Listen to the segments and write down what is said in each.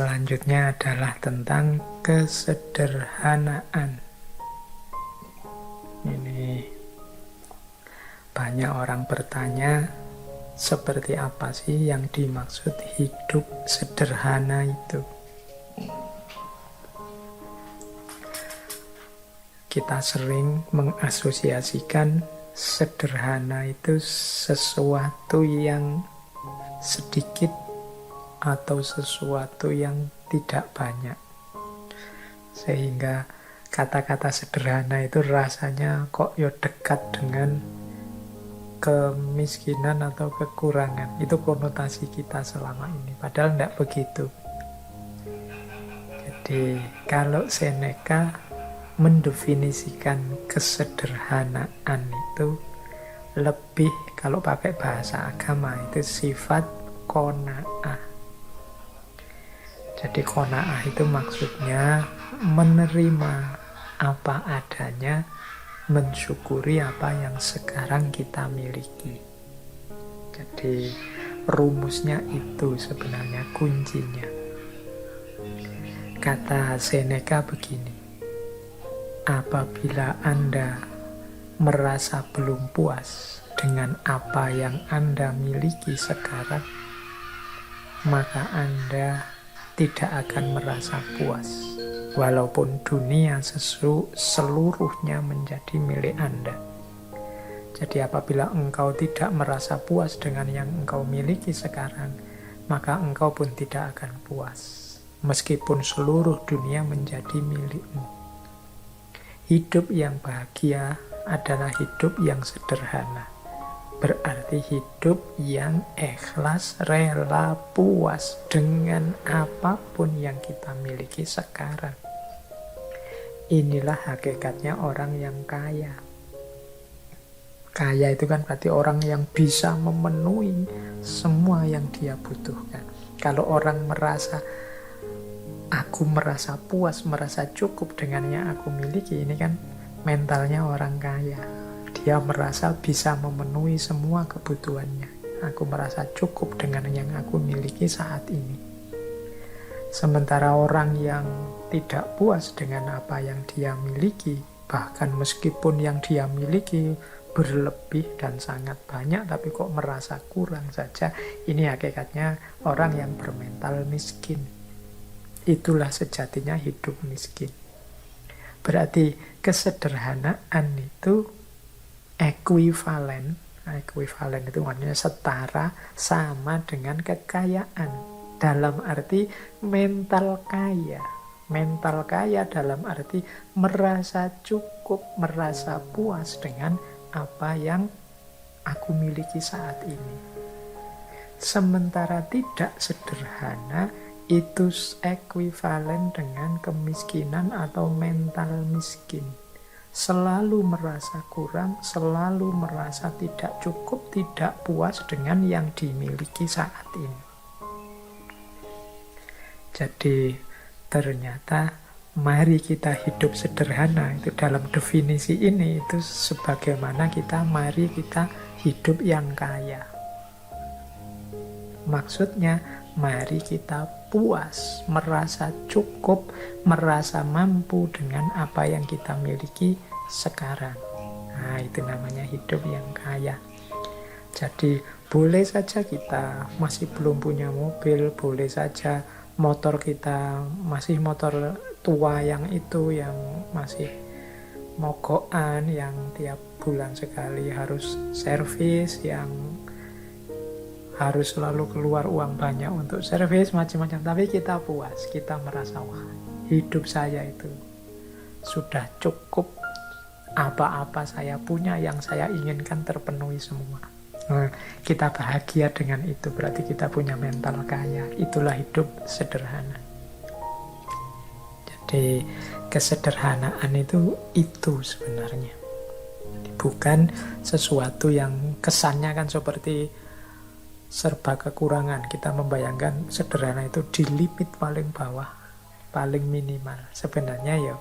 selanjutnya adalah tentang kesederhanaan. Ini banyak orang bertanya, seperti apa sih yang dimaksud hidup sederhana itu? Kita sering mengasosiasikan sederhana itu sesuatu yang sedikit atau sesuatu yang tidak banyak. Sehingga kata-kata sederhana itu rasanya kok ya dekat dengan kemiskinan atau kekurangan. Itu konotasi kita selama ini. Padahal tidak begitu. Jadi kalau Seneca mendefinisikan kesederhanaan itu lebih, kalau pakai bahasa agama itu sifat qanaah. Jadi qanaah itu maksudnya menerima apa adanya, mensyukuri apa yang sekarang kita miliki. Jadi rumusnya itu sebenarnya kuncinya. Kata Seneca begini, apabila Anda merasa belum puas dengan apa yang Anda miliki sekarang, maka Anda tidak akan merasa puas, walaupun dunia seluruhnya menjadi milik Anda. Jadi apabila engkau tidak merasa puas dengan yang engkau miliki sekarang, maka engkau pun tidak akan puas, meskipun seluruh dunia menjadi milikmu. Hidup yang bahagia adalah hidup yang sederhana. Berarti hidup yang ikhlas, rela, puas dengan apapun yang kita miliki sekarang. Inilah hakikatnya orang yang kaya. Kaya itu kan berarti orang yang bisa memenuhi semua yang dia butuhkan. Kalau orang merasa, aku merasa puas, merasa cukup dengan yang aku miliki, ini kan mentalnya orang kaya. Dia merasa bisa memenuhi semua kebutuhannya. Aku merasa cukup dengan yang aku miliki saat ini. Sementara orang yang tidak puas dengan apa yang dia miliki, bahkan meskipun yang dia miliki berlebih dan sangat banyak, tapi kok merasa kurang saja, ini hakikatnya orang yang bermental miskin. Itulah sejatinya hidup miskin. Berarti kesederhanaan itu ekuivalen itu maksudnya setara, sama dengan kekayaan. Dalam arti mental kaya. Mental kaya dalam arti merasa cukup, merasa puas dengan apa yang aku miliki saat ini. Sementara tidak sederhana itu ekuivalen dengan kemiskinan atau mental miskin. Selalu merasa kurang, selalu merasa tidak cukup, tidak puas dengan yang dimiliki saat ini. Jadi ternyata mari kita hidup sederhana, itu dalam definisi ini itu sebagaimana mari kita hidup yang kaya. Maksudnya mari kita puas, merasa cukup, merasa mampu dengan apa yang kita miliki sekarang. Nah, itu namanya hidup yang kaya. Jadi boleh saja kita masih belum punya mobil, boleh saja motor kita masih motor tua yang itu, yang masih mogokan, yang tiap bulan sekali harus servis, yang harus selalu keluar uang banyak untuk servis, macam-macam. Tapi kita puas, kita merasa, wah, hidup saya itu sudah cukup. Apa-apa saya punya, yang saya inginkan terpenuhi semua. Nah, kita bahagia dengan itu, berarti kita punya mental kaya. Itulah hidup sederhana. Jadi kesederhanaan itu sebenarnya. Bukan sesuatu yang kesannya kan seperti serba kekurangan. Kita membayangkan sederhana itu di limit paling bawah, paling minimal. Sebenarnya ya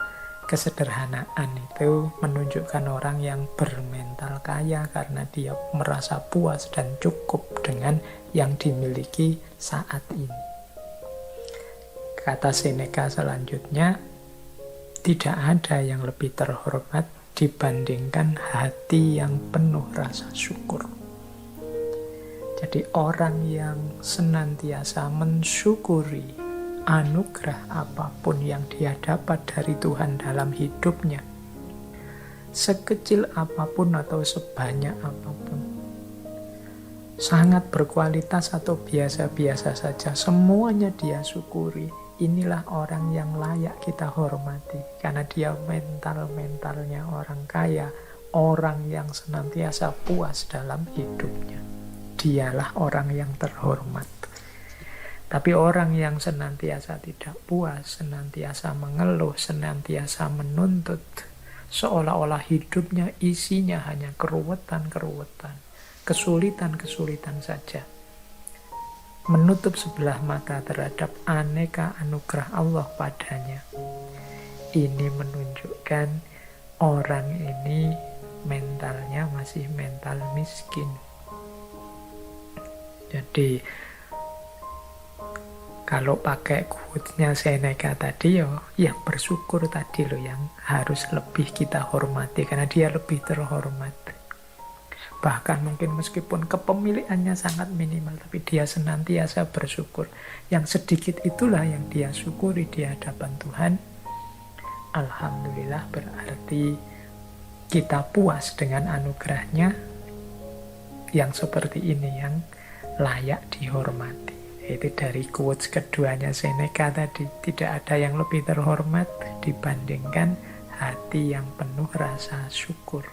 kesederhanaan itu menunjukkan orang yang bermental kaya karena dia merasa puas dan cukup dengan yang dimiliki saat ini. Kata Seneca selanjutnya, tidak ada yang lebih terhormat dibandingkan hati yang penuh rasa syukur. Jadi orang yang senantiasa mensyukuri anugerah apapun yang dia dapat dari Tuhan dalam hidupnya, sekecil apapun atau sebanyak apapun, sangat berkualitas atau biasa-biasa saja, semuanya dia syukuri. Inilah orang yang layak kita hormati, karena dia mental-mentalnya orang kaya, orang yang senantiasa puas dalam hidupnya. Dialah orang yang terhormat. Tapi orang yang senantiasa tidak puas, senantiasa mengeluh, senantiasa menuntut, seolah-olah hidupnya isinya hanya keruwetan-keruwetan, kesulitan-kesulitan saja, menutup sebelah mata terhadap aneka anugerah Allah padanya. Ini menunjukkan orang ini mentalnya masih mental miskin. Jadi kalau pakai quote-nya Seneca tadi, yang bersyukur tadi loh yang harus lebih kita hormati, karena dia lebih terhormat. Bahkan mungkin meskipun kepemilikannya sangat minimal, tapi dia senantiasa bersyukur. Yang sedikit itulah yang dia syukuri di hadapan Tuhan. Alhamdulillah, berarti kita puas dengan anugerahnya. Yang seperti ini yang layak dihormati. Itu dari quotes keduanya Seneca tadi. Tidak ada yang lebih terhormat dibandingkan hati yang penuh rasa syukur.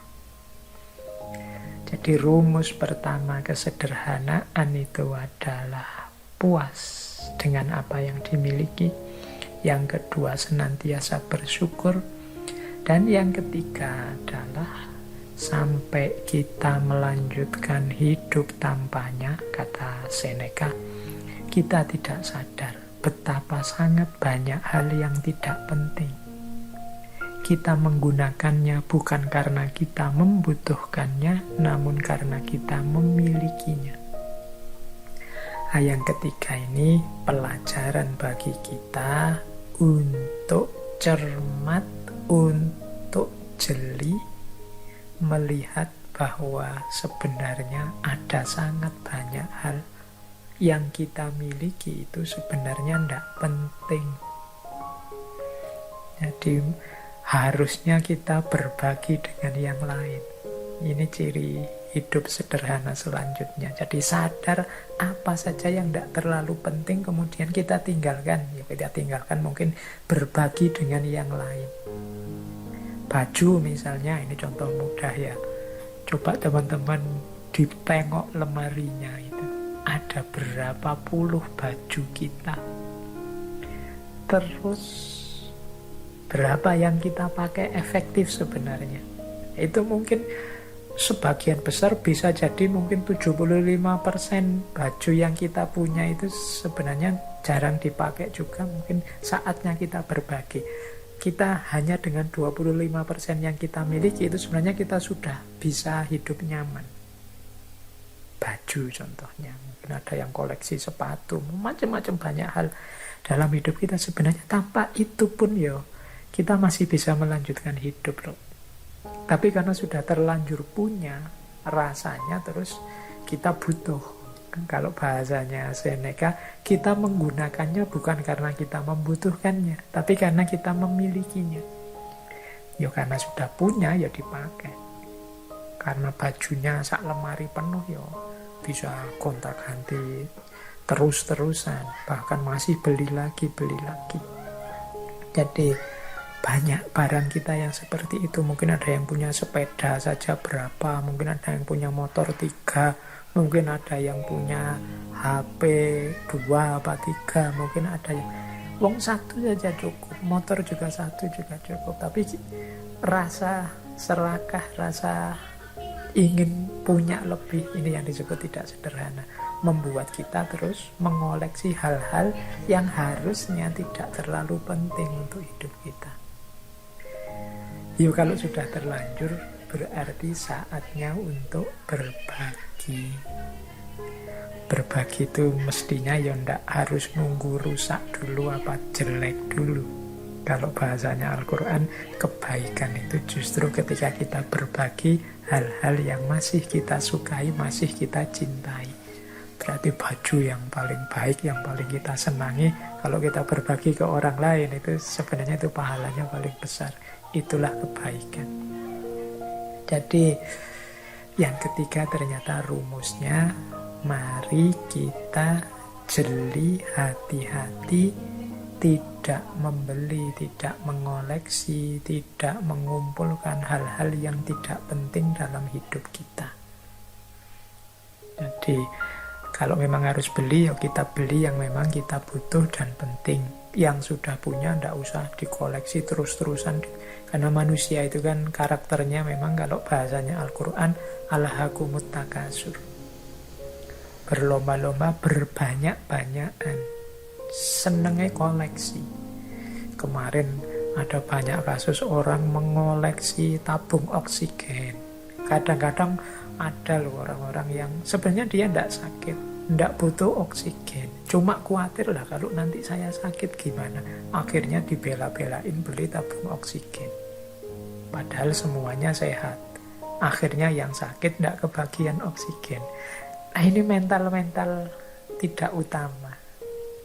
Jadi rumus pertama kesederhanaan itu adalah puas dengan apa yang dimiliki. Yang kedua senantiasa bersyukur. Dan yang ketiga adalah sampai kita melanjutkan hidup tanpanya, kata Seneca, kita tidak sadar betapa sangat banyak hal yang tidak penting. Kita menggunakannya bukan karena kita membutuhkannya, namun karena kita memilikinya. Yang ketiga ini pelajaran bagi kita untuk cermat, untuk jeli, melihat bahwa sebenarnya ada sangat banyak hal yang kita miliki itu sebenarnya tidak penting. Jadi harusnya kita berbagi dengan yang lain. Ini ciri hidup sederhana selanjutnya. Jadi sadar apa saja yang tidak terlalu penting kemudian kita tinggalkan. Ya kita tinggalkan, mungkin berbagi dengan yang lain. Baju misalnya, ini contoh mudah ya. Coba teman-teman ditengok lemarinya itu. Ada berapa puluh baju kita. Terus berapa yang kita pakai efektif sebenarnya. Itu mungkin sebagian besar bisa jadi mungkin 75% baju yang kita punya itu sebenarnya jarang dipakai juga. Mungkin saatnya kita berbagi. Kita hanya dengan 25% yang kita miliki itu sebenarnya kita sudah bisa hidup nyaman. Baju contohnya. Mungkin ada yang koleksi sepatu. Macam-macam banyak hal dalam hidup kita sebenarnya. Tanpa itu pun kita masih bisa melanjutkan hidup loh. Tapi karena sudah terlanjur punya, rasanya terus kita butuh. Kalau bahasanya Seneca, kita menggunakannya bukan karena kita membutuhkannya, tapi karena kita memilikinya. Karena sudah punya, dipakai. Karena bajunya sak lemari penuh, bisa gonta-ganti terus-terusan. Bahkan masih beli lagi. Jadi banyak barang kita yang seperti itu. Mungkin ada yang punya sepeda saja berapa, mungkin ada yang punya motor 3, mungkin ada yang punya HP 2 apa 3, mungkin ada yang wong 1 saja cukup, motor juga 1 juga cukup. Tapi rasa serakah, rasa ingin punya lebih, ini yang disebut tidak sederhana, membuat kita terus mengoleksi hal-hal yang harusnya tidak terlalu penting untuk hidup kita. Kalau sudah terlanjur, berarti saatnya untuk berbagi. Berbagi itu mestinya ya ndak harus nunggu rusak dulu apa jelek dulu. Kalau bahasanya Al-Quran, kebaikan itu justru ketika kita berbagi hal-hal yang masih kita sukai, masih kita cintai. Berarti baju yang paling baik, yang paling kita senangi, kalau kita berbagi ke orang lain, itu sebenarnya itu pahalanya paling besar. Itulah kebaikan. Jadi yang ketiga ternyata rumusnya, mari kita jeli, hati-hati, tidak membeli, tidak mengoleksi, tidak mengumpulkan hal-hal yang tidak penting dalam hidup kita. Jadi kalau memang harus beli, ya kita beli yang memang kita butuh dan penting. Yang sudah punya tidak usah dikoleksi terus-terusan. Karena manusia itu kan karakternya memang, kalau bahasanya Al-Quran, alhaakumut takasur. Berlomba-lomba, berbanyak-banyakan. Senengnya koleksi. Kemarin ada banyak kasus orang mengoleksi tabung oksigen. Kadang-kadang ada loh orang-orang yang sebenarnya dia tidak sakit, tidak butuh oksigen, cuma khawatir lah kalau nanti saya sakit gimana. Akhirnya dibela-belain beli tabung oksigen. Padahal semuanya sehat. Akhirnya yang sakit tidak kebagian oksigen. Nah, ini mental-mental tidak utama.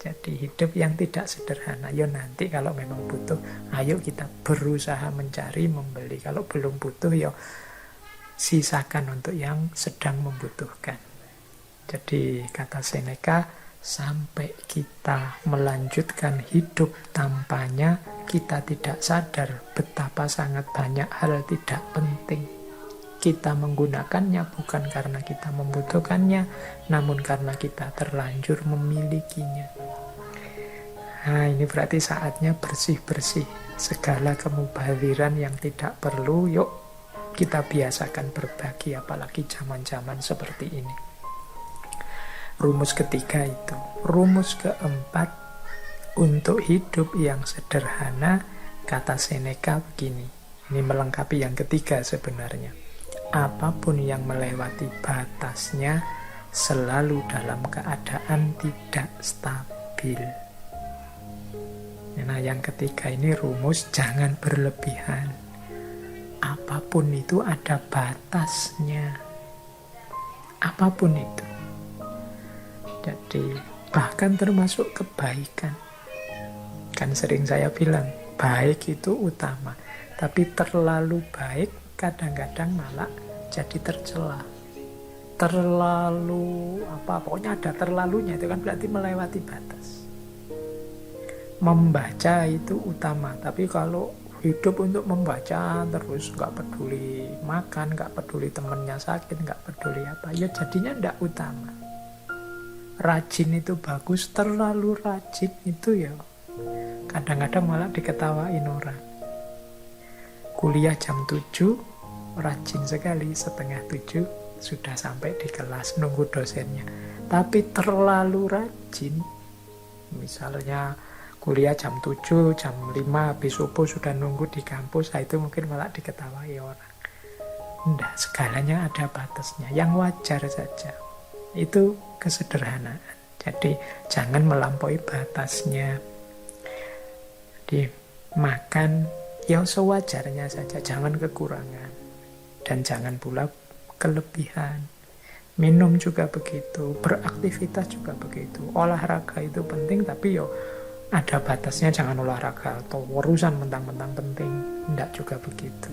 Jadi hidup yang tidak sederhana. Yo nanti kalau memang butuh, ayo kita berusaha mencari, membeli. Kalau belum butuh, yo sisakan untuk yang sedang membutuhkan. Jadi kata Seneca, sampai kita melanjutkan hidup tanpanya, kita tidak sadar betapa sangat banyak hal tidak penting. Kita menggunakannya bukan karena kita membutuhkannya, namun karena kita terlanjur memilikinya. Nah, ini berarti saatnya bersih-bersih segala kemubaziran yang tidak perlu. Yuk kita biasakan berbagi, apalagi zaman-zaman seperti ini. Rumus ketiga itu. Rumus keempat, untuk hidup yang sederhana, kata Seneca begini. Ini melengkapi yang ketiga sebenarnya. Apapun yang melewati batasnya selalu dalam keadaan tidak stabil. Nah, yang ketiga ini rumus jangan berlebihan. Apapun itu ada batasnya. Apapun itu. Jadi bahkan termasuk kebaikan. Kan sering saya bilang, baik itu utama. Tapi terlalu baik kadang-kadang malah jadi tercela. Terlalu pokoknya ada terlalunya, itu kan berarti melewati batas. Membaca itu utama, tapi kalau hidup untuk membaca terus, nggak peduli makan, nggak peduli temennya sakit, nggak peduli apa, ya jadinya nggak utama. Rajin itu bagus, terlalu rajin itu ya kadang-kadang malah diketawain orang. Kuliah jam 7, rajin sekali, 6:30 sudah sampai di kelas nunggu dosennya. Tapi terlalu rajin, misalnya kuliah jam 7, jam 5 habis subuh sudah nunggu di kampus, itu mungkin malah diketawai orang. Enggak, segalanya ada batasnya, yang wajar saja. Itu kesederhanaan. Jadi jangan melampaui batasnya. Jadi makan ya sewajarnya saja, jangan kekurangan. Dan jangan pula kelebihan. Minum juga begitu, beraktivitas juga begitu. Olahraga itu penting, tapi yo ada batasnya, jangan olahraga atau urusan mentang-mentang penting. Tidak juga begitu.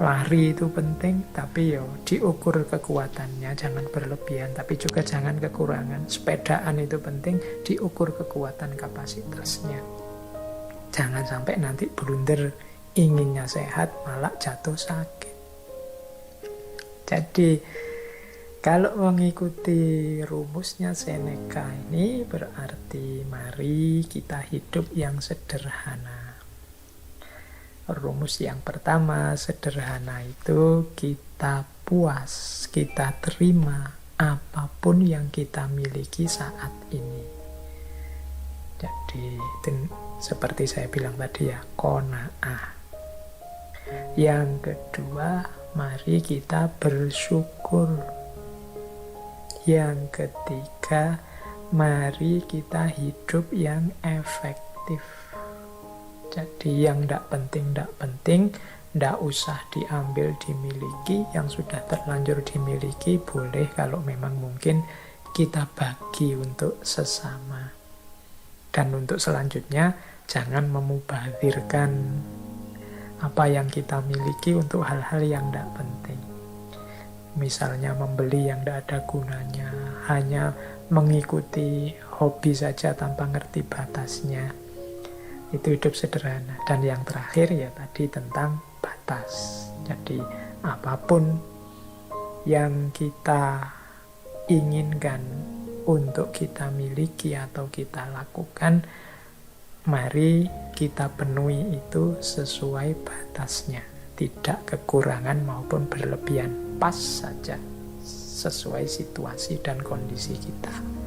Lari itu penting, tapi yo diukur kekuatannya, jangan berlebihan, tapi juga jangan kekurangan. Sepedaan itu penting, diukur kekuatan kapasitasnya. Jangan sampai nanti blunder, inginnya sehat malah jatuh sakit. Jadi kalau mengikuti rumusnya Seneca ini berarti mari kita hidup yang sederhana. Rumus yang pertama, sederhana itu kita puas, kita terima apapun yang kita miliki saat ini. Jadi seperti saya bilang tadi ya, qanaah. Yang kedua, mari kita bersyukur. Yang ketiga, mari kita hidup yang efektif. Jadi yang tidak penting, tidak usah diambil, dimiliki. Yang sudah terlanjur dimiliki, boleh kalau memang mungkin kita bagi untuk sesama. Dan untuk selanjutnya, jangan memubazirkan apa yang kita miliki untuk hal-hal yang tidak penting. Misalnya membeli yang tidak ada gunanya, hanya mengikuti hobi saja tanpa ngerti batasnya. Itu hidup sederhana. Dan yang terakhir ya tadi tentang batas. Jadi apapun yang kita inginkan untuk kita miliki atau kita lakukan, mari kita penuhi itu sesuai batasnya. Tidak kekurangan maupun berlebihan. Pas saja sesuai situasi dan kondisi kita.